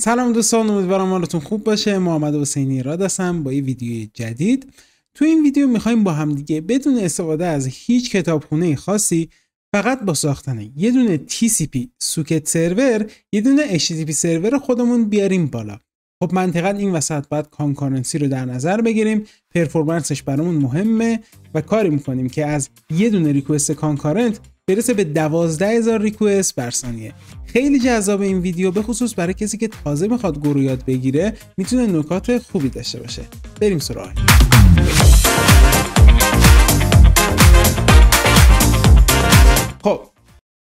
سلام دوستان، امیدوارم حالتون خوب باشه. محمد حسینی اراد هستم با یه ویدیوی جدید. تو این ویدیو میخوایم با هم دیگه بدون استفاده از هیچ کتابخونه خاصی، فقط با ساختن یه دونه TCP سوکت سرور، یه دونه HTTP سرور خودمون بیاریم بالا. خب منطقاً این وسط باید کانکارنسی رو در نظر بگیریم، پرفورمنسش برامون مهمه و کاری میکنیم که از یه دونه ریکوست کانکارنت برسه به 12000 ریکوست بر ثانیه. خیلی جذاب این ویدیو، به خصوص برای کسی که تازه میخواد گو رو یاد بگیره، میتونه نکات خوبی داشته باشه. بریم سراغ. خب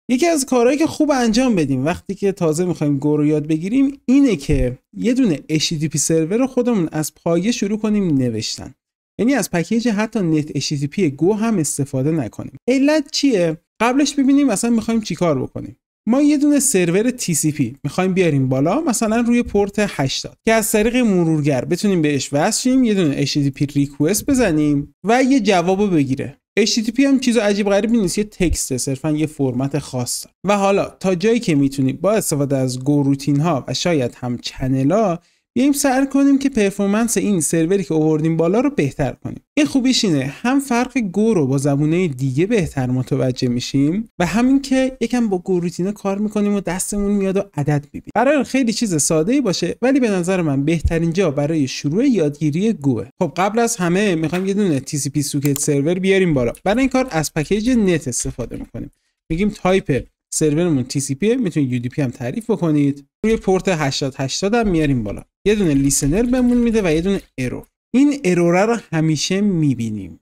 یکی از کارهایی که خوب انجام بدیم وقتی که تازه میخوایم گو رو یاد بگیریم اینه که یه دونه HTTP سرور رو خودمون از پایه شروع کنیم نوشتن. یعنی از پکیج حتی نت HTTP گو هم استفاده نکنیم. علت چیه؟ قبلش ببینیم اصلا میخوایم چیکار بکنیم. ما یه دونه سرور TCP میخوایم بیاریم بالا، مثلا روی پورت 80 که از طریق مرورگر بتونیم بهش وصل شیم، یه دونه HTTP ریکوست بزنیم و یه جوابو بگیره. HTTP هم چیز عجیب غریبی نیست، یه تکسته، صرفا یه فرمت خاص. و حالا تا جایی که میتونیم با استفاده از گو روتین ها و شاید هم چنل ها بیایم سعی کنیم که پرفورمنس این سروری که آوردیم بالا رو بهتر کنیم. این خوبیش اینه هم فرق گو رو با زبونه دیگه بهتر متوجه میشیم و همین که یکم با گو روتینا کار میکنیم و دستمون میاد و عدد میبینیم. قرار خیلی چیز ساده‌ای باشه ولی به نظر من بهترین جا برای شروع یادگیری گوه. خب قبل از همه میخوایم یه دونه TCP سوکت سرور بیاریم بالا. برای این کار از پکیج نت استفاده میکنیم. میگیم تایپ سرورمون TCP، میتونید UDP هم تعریف بکنید. روی پورت 8080 هم میاریم بالا. یه دونه لیسنر بهمون میده و یه دونه ارور. این ارور رو همیشه میبینیم.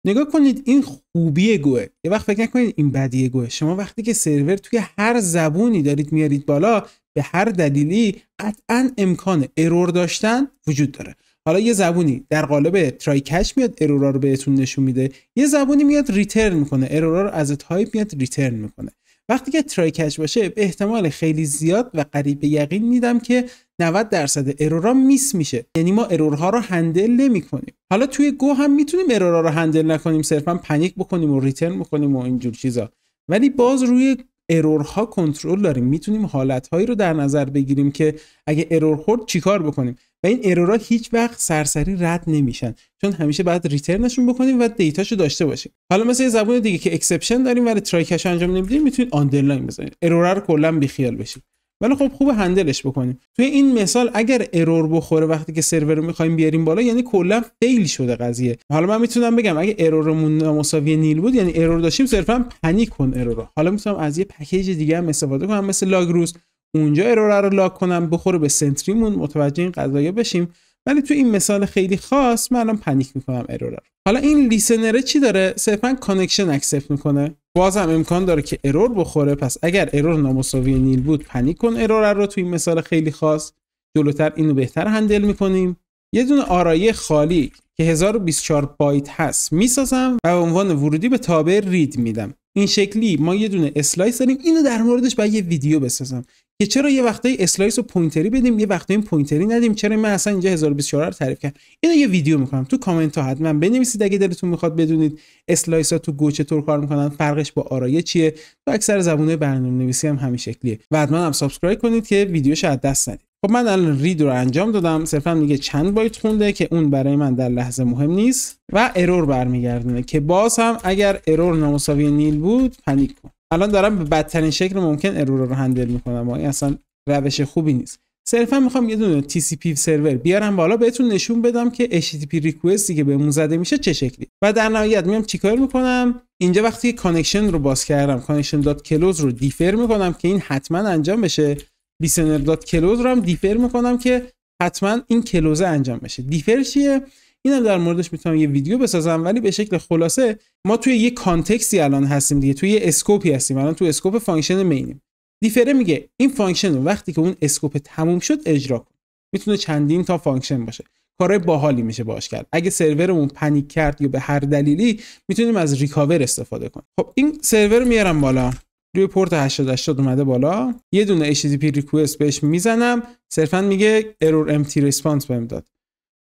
نگاه کنید، این خوبی گوه. یه وقت فکر نکنید این بدی گوه. شما وقتی که سرور توی هر زبونی دارید میارید بالا، به هر دلیلی قطعاً امکان ارور داشتن وجود داره. حالا یه زبونی در قالب ترای کچ میاد ارورا رو بهتون نشون میده، یه زبونی میاد ریترن میکنه، ارورا رو از تایپ میاد ریترن میکنه. وقتی که ترای کچ باشه به احتمال خیلی زیاد و قریب به یقین میدم که 90% ارورا میس میشه، یعنی ما ارورها رو هندل نمی‌کنیم. حالا توی گو هم میتونیم ارورا رو هندل نکنیم، صرفا پنیک بکنیم و ریترن بکنیم و اینجور چیزا، ولی باز روی ارورها کنترل داریم، میتونیم حالتهایی رو در نظر بگیریم که اگه ارور خورد چیکار بکنیم و این ارورها هیچ وقت سرسری رد نمیشن، چون همیشه باید ریترنشون بکنیم و دیتاشو داشته باشیم. حالا مثلا یه زبون دیگه که اکسپشن داریم ولی ترای کچ انجام نمیدیم، میتونید آندرلاین بزنید، ارورا رو کلا بیخیال بشید. ولی خب خوب هندلش بکنیم. توی این مثال اگر ارور بخوره وقتی که سرور رو می‌خوایم بیاریم بالا، یعنی کلا فیل شده قضیه. حالا من میتونم بگم اگه ارورمون مساوی نیل بود، یعنی ارور داشتیم، صرفا پنیک کن ارور. حالا میتونم از یه پکیج دیگه هم استفاده کنم مثل لاگروس، اونجا ارور رو لاگ کنم، بخوره به سنتریمون، متوجه این قضايا بشیم. ولی تو این مثال خیلی خاص من الان پنیک میکنم ارور رو. حالا این لیسنر چی داره؟ صرفا کانکشن اکسپت میکنه. بازم امکان داره که ارور بخوره، پس اگر ارور نامساوی نیل بود پنیک کن ارور رو. تو این مثال خیلی خاص جلوتر اینو بهتر هندل میکنیم. یه دونه آرایه خالی که 1024 بایت هست میسازم و به عنوان ورودی به تابع رید میدم. این شکلی ما یه دونه اسلایس داریم. اینو در موردش باید یه ویدیو بسازم که چرا یه وقتایی اسلایس رو پوینتری بدیم، یه وقتایی پوینتری ندیم، چرا من اصلا اینجا 1024 رو تعریف کردم. اینو یه ویدیو میکنم. تو کامنت ها حتما بنویسید اگه دلتون میخواد بدونید اسلایس ها تو گو چطور کار میکنن، فرقش با آرایه چیه. تو اکثر زبونهای برنامه‌نویسی هم همین شکلیه. و حتما هم سابسکرایب کنید که ویدیوش از دست ندید. خب من الان رید رو انجام دادم، صرفا میگه چند بایت خونده که اون برای من در لحظه مهم نیست و ارور برمیگردونه که باز هم اگر ارور نامساوی نیل بود پنیک کن. الان دارم به بدترین شکل ممکن ارور رو هندل میکنم، این اصلا روش خوبی نیست. صرفا میخوام یه دونه TCP سرور بیارم بالا، بهتون نشون بدم که HTTP ریکوستی که بهمون زده میشه چه شکلی. و در نهایت میام چیکار میکنم؟ اینجا وقتی کانکشن رو باز کردم، کانکشن دات کلوز رو دیفر میکنم که این حتما انجام بشه. لیسنر دات کلوز رو هم دیفر میکنم که حتما این کلوز انجام بشه. دیفر چیه؟ اینم در موردش میتونم یه ویدیو بسازم، ولی به شکل خلاصه ما توی یه کانتکستی الان هستیم دیگه، توی یه اسکوپی هستیم. الان توی اسکوپ فانکشن مینیم. دیفره میگه این فانکشن رو وقتی که اون اسکوپ تموم شد اجرا کن. میتونه چندین تا فانکشن باشه. کارهای باحالی میشه باش کرد. اگه سرورمون پنیک کرد یا به هر دلیلی میتونیم از ریکاور استفاده کنیم. خب این سرور رو میارم بالا، روی پورت 8080 اومده بالا، یه دونه HTTP ریکوست بهش میزنم، صرفا میگه error empty response بهم داد.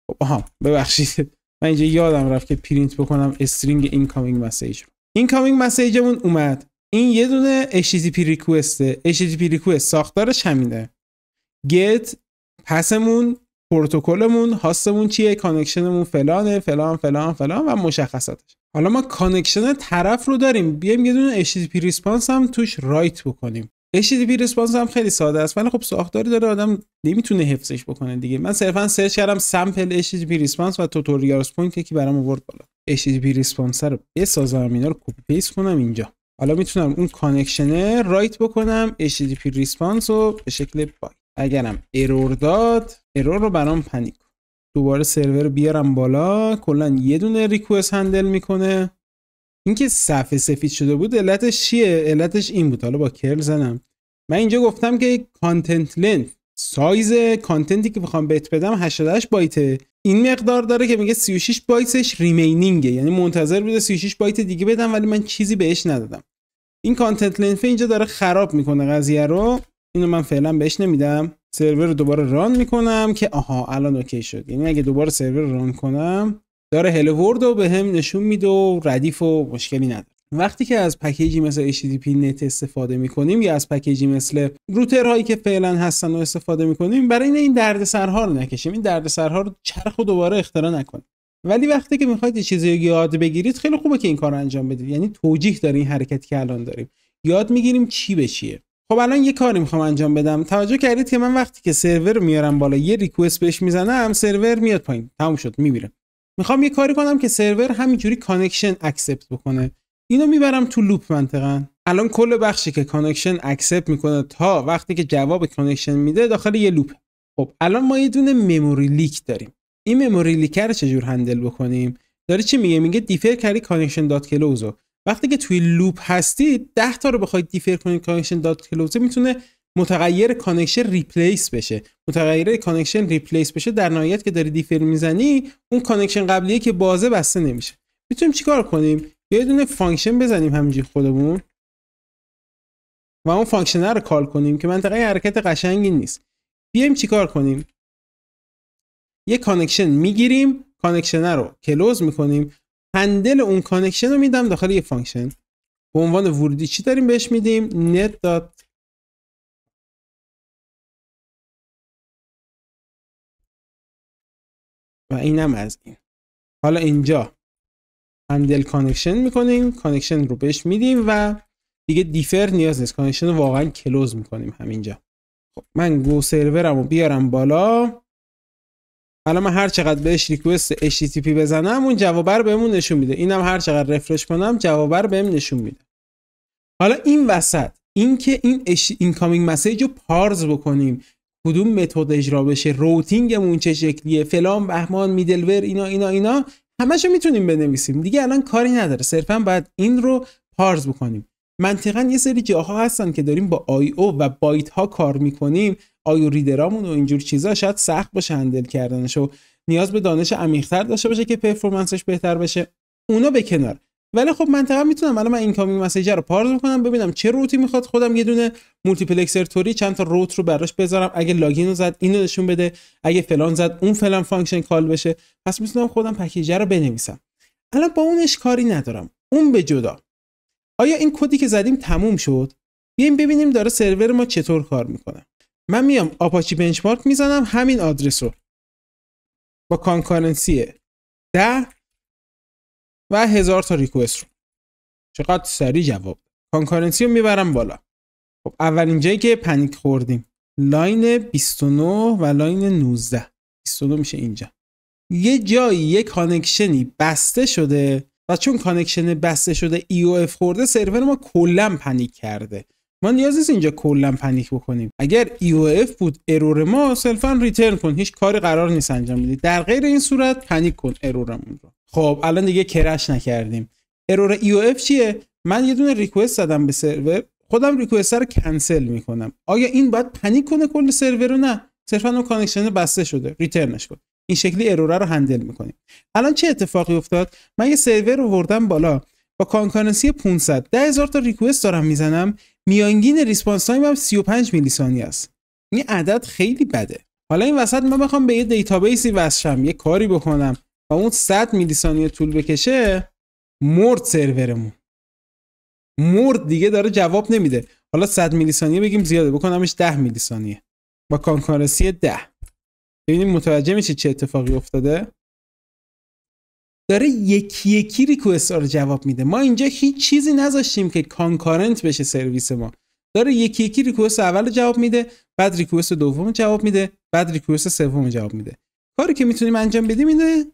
خب آها ببخشید من اینجا یادم رفت که پرینت بکنم استرینگ اینکامینگ مسیج. اینکامینگ مسیجمون اومد. این یه دونه HTTP ریکوسته. HTTP ریکوست ساختارش همینه. گت پسمون، پروتکلمون، هاستمون چیه، کانکشنمون فلانه، فلان فلان فلان و مشخصاتش. حالا ما کانکشن طرف رو داریم، بیایم یه دونه HTTP ریسپانس هم توش رایت بکنیم. HTTP ریسپانس هم خیلی ساده است ولی خب ساختاری داره، آدم نمیتونه حفظش بکنه دیگه. من صرفا سرچ کردم سامپل HTTP ریسپانس و توتوریالز پوینت یکی برام آورد بالا. HTTP ریسپانس رو بسازم، اینا رو کپی پیست کنم اینجا. حالا میتونم اون کانکشن رایت بکنم HTTP ریسپانس رو به شکل بای. اگرم ارور داد، ارور رو برام پنیک. دوباره سرور رو بیارم بالا، کلا یه دونه ریکوست هندل میکنه. اینکه صفحه سفید شده بود علتش چیه؟ علتش این بود. حالا با کرل زنم. من اینجا گفتم که کانتنت لنت، سایز کانتنتی که میخوام بهت بدم 88 بایته. این مقدار داره که میگه 36 بایتش ریمینینگه، یعنی منتظر بوده 36 بایت دیگه بدم ولی من چیزی بهش ندادم. این کانتنت لنت اینجا داره خراب میکنه قضیه رو. اینو من فعلا بهش نمیدم. سرور رو دوباره ران میکنم که آها الان اوکی شد. یعنی اگه دوباره سرور رو ران کنم داره هلو ورلد رو بهم نشون میده و ردیف و مشکلی نداره. وقتی که از پکیجی مثل HTTP نت استفاده میکنیم یا از پکیجی مثل روترهایی که فعلا هستن رو استفاده میکنیم، برای این دردسرها رو نکشیم، این دردسرها رو چرخ و دوباره اختراع نکنیم. ولی وقتی که میخواید یه چیزی رو یاد بگیرید خیلی خوبه که این کارو انجام بدید. یعنی توجیه داره این حرکتی که الان داریم، یاد میگیریم چی به چیه. خب الان یه کاری میخوام انجام بدم. توجه کردید که من وقتی که سرور رو میارم بالا یه ریکوست بهش میزنم، سرور میاد پایین، تموم شد، میمیره. میخوام یه کاری کنم که سرور همینجوری کانکشن اکسپت بکنه. اینو میبرم تو لوپ منطقاً. الان کل بخشی که کانکشن اکسپت میکنه تا وقتی که جواب کانکشن میده داخل یه لوپ. خب الان ما یه دونه مموری لیک داریم. این مموری لیک رو چجور هندل بکنیم؟ داره چی میگه؟ میگه دیفر کری کانکشن دات کلوز. وقتی که توی لوپ هستید 10 تا رو بخواید دیفر کنید کانکشن دات کلوز، میتونه متغیر کانکشن ریپلیس بشه. متغیر کانکشن ریپلیس بشه در نهایت که داری دیفر میزنی اون کانکشن قبلیه که بازه بسته نمیشه. میتونیم چیکار کنیم؟ یه دونه فانکشن بزنیم همینجوری خودمون و اون فانکشن رو کال کنیم که منطقه حرکت قشنگی نیست. بیایم چیکار کنیم؟ یه کانکشن میگیریم، کانکشن رو کلوز میکنیم، هندل اون کانکشن رو میدم داخل یه فانکشن. به عنوان ورودی چی داریم بهش میدیم؟ net. و اینم از این. حالا اینجا هندل کانکشن میکنیم، کانکشن رو بهش میدیم و دیگه دیفر نیاز نیست، کانکشن رو واقعا کلوز میکنیم همینجا. خب من گو سرورمو بیارم بالا. حالا من هر چقدر بهش ریکوست HTTP بزنم اون جواب رو بهمون نشون میده. اینم هر چقدر رفرش کنم جواب رو بهم نشون میده. حالا این وسط اینکه این اینکامینگ مسیج رو پارز بکنیم، کدوم متد اجرا بشه، روتینگمون چه شکلیه، فلان بهمان، میدلور، اینا همه‌شو میتونیم بنویسیم. دیگه الان کاری نداره، صرفا باید این رو پارز بکنیم. منطقاً یه سری جاها هستن که داریم با IO و بایت ها کار میکنیم، IO ریدرامون و اینجور چیزا شاید سخت باشه هندل کردنش و نیاز به دانش عمیق‌تر داشته باشه که پرفورمنسش بهتر بشه. اونا به کنار. ولی خب منطقا میتونم الان من اینکامینگ مسیج رو پارز بکنم، ببینم چه روتی میخواد، خودم یه دونه مولتیپلکسر توری چند تا روت رو براش بذارم، اگه لاگین رو زد اینو نشون بده، اگه فلان زد اون فلان فانکشن کال بشه. پس میتونم خودم پکیج رو بنویسم. الان با اونش کاری ندارم. اون به جدا. آیا این کدی که زدیم تموم شد؟ بیایم ببینیم داره سرور ما چطور کار میکنه. من میام آپاچی بنچمارک میزنم همین آدرس رو با کانکارنسی 10 و 1000 تا ریکوست رو. چقدر سریع جواب. کانکارنسی رو میبرم بالا. خب اولین جایی که پنیک خوردیم لاین 29 و لاین 19. 29 میشه اینجا. یه جایی یه کانکشنی بسته شده و چون کانکشن بسته شده EOF خورده سرور ما کلا پنیک کرده. ما نیاز نیست اینجا کلا پنیک بکنیم. اگر EOF بود ارور ما صرفا ریترن کن، هیچ کاری قرار نیست انجام بدی. در غیر این صورت پنیک کن ارورمون رو. خب الان دیگه کرش نکردیم. ارور EOF چیه؟ من یه دونه ریکوست زدم به سرور، خودم ریکوست رو کنسل میکنم. آیا این باید پنیک کنه کل سرور رو؟ نه، صرفا اون کانکشن بسته شده، ریترنش کن. این شکلی ارور رو هندل میکنیم. الان چه اتفاقی افتاد؟ من یه سرور رو آوردم بالا با کانکارنسی 500 10000 تا ریکوست دارم میزنم، میانگین ریسپانس تایم هم 35 میلی ثانیه است. این عدد خیلی بده. حالا این وسط من بخوام به یه دیتابیسی وصلم، یه کاری بکنم و اون 100 میلی ثانیه طول بکشه، مرد سرورمون. مرد دیگه، داره جواب نمیده. حالا 100 میلی ثانیه بگیم زیاده، بکنمش 10 میلی ثانیه. با کانکارنسی 10. ببینیم متوجه میشه چه اتفاقی افتاده. داره یکی یکی ریکوست رو جواب میده. ما اینجا هیچ چیزی نذاشتیم که کانکارنت بشه سرویس ما. داره یکی یکی ریکوست اول رو جواب میده، بعد ریکوست دوم جواب میده، بعد ریکوست سوم جواب میده. کاری که میتونیم انجام بدیم اینه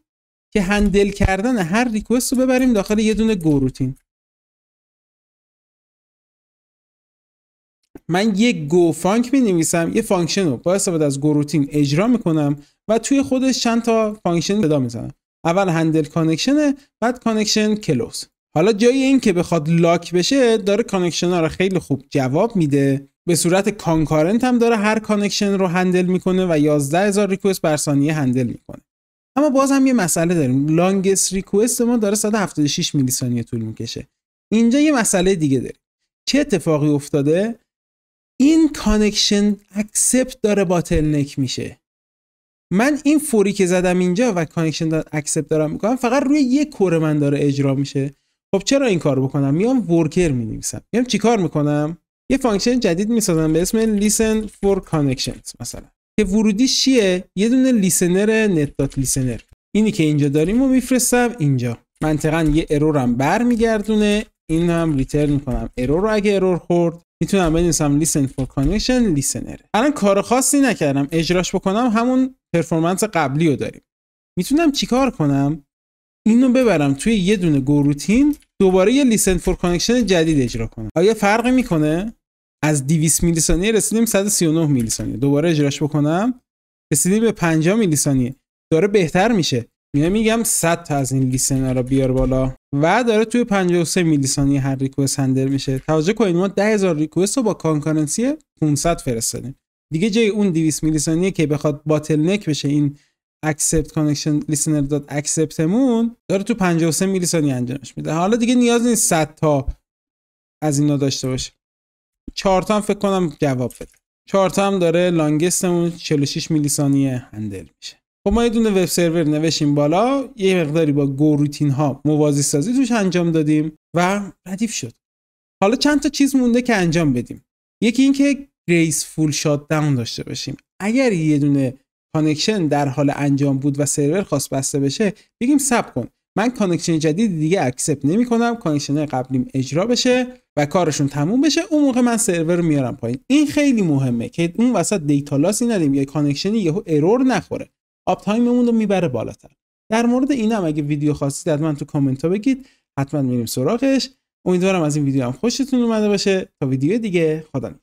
که هندل کردن هر ریکوست رو ببریم داخل یه دونه گو روتین. من یک گو فانک می‌نویسم، یه فانکشن رو با استفاده از گو روتین اجرا میکنم و توی خودش چند تا فانکشن صدا میزنم. اول هندل کانکشن، بعد کانکشن کلوز. حالا جای این که بخواد لاک بشه داره کانکشن ها رو خیلی خوب جواب میده. به صورت کانکارنت هم داره هر کانکشن رو هندل میکنه و 11000 ریکوست بر ثانیه هندل میکنه. اما باز هم یه مسئله داریم. لانگست ریکوست ما داره 176 میلی ثانیه طول میکشه. اینجا یه مسئله دیگه داریم. چه اتفاقی افتاده؟ این کانکشن اکسپت داره باتل نک میشه. من این فوری که زدم اینجا و کانکشن اکسپت دارم میکنم فقط روی یک کور من داره اجرا میشه. خب چرا این کار بکنم؟ میام ورکر مینویسم. میام چیکار میکنم؟ یه فانکشن جدید میسازم به اسم listen for connections مثلا که ورودیش چیه؟ یه دونه لیسنر نت دات لیسنر. اینی که اینجا داریم رو میفرستم اینجا. منطقاً یه ارورم برمیگردونه، این هم ریترن میکنم. ارور رو اگه ارور خورد میتونم بنویسم listen for connection listener. الان کار خاصی نکردم، اجراش بکنم همون پرفورمنس قبلی رو داریم. میتونم چیکار کنم؟ اینو ببرم توی یه دونه گو روتین، دوباره یه listen for connection جدید اجرا کنم. آیا فرقی میکنه؟ از 200 میلی ثانیه رسیدیم 139 میلی ثانیه. دوباره اجراش بکنم رسیدیم به 50 میلی ثانیه. داره بهتر میشه. میگم 100 تا از این لیسنر رو بیار بالا و داره توی 53 میلی ثانیه هر ریکوست هندل میشه. توجه کنید ما 10000 ریکوست رو با کانکارنسی 500 فرستادیم. دیگه جای اون 200 میلی ثانیه که بخواد باتل نک بشه این accept connection listener dot accept مون داره تو 53 میلی ثانیه انجامش میده. حالا دیگه نیاز نیست 100 تا از اینا داشته باشه. 4 تا هم فکر کنم جواب بده. 4 تا هم داره لانگستمون 46 میلی ثانیه هندل میشه. خب ما یه دونه وب سرور نوشیم بالا، یه مقداری با گو روتین ها موازی سازی توش انجام دادیم و ردیف شد. حالا چند تا چیز مونده که انجام بدیم. یکی این که گریسفول شات داون داشته باشیم. اگر یه دونه کانکشن در حال انجام بود و سرور خواست بسته بشه، بگیم صبر کن، من کانکشن جدید دیگه اکسپت نمی‌کنم، کانکشن قبلیم اجرا بشه و کارشون تموم بشه، اون موقع من سرور رو میارم پایین. این خیلی مهمه که اون وسط دیتا لاسی ندیم یا کانکشنی یهو ارور نخوره. آپ تایممون رو میبره بالاتر. در مورد اینم اگه ویدیو خواستید حتما تو کامنت ها بگید، حتما میریم سراغش. امیدوارم از این ویدیو هم خوشتون اومده باشه. تا ویدیو دیگه، خدا نگهدار.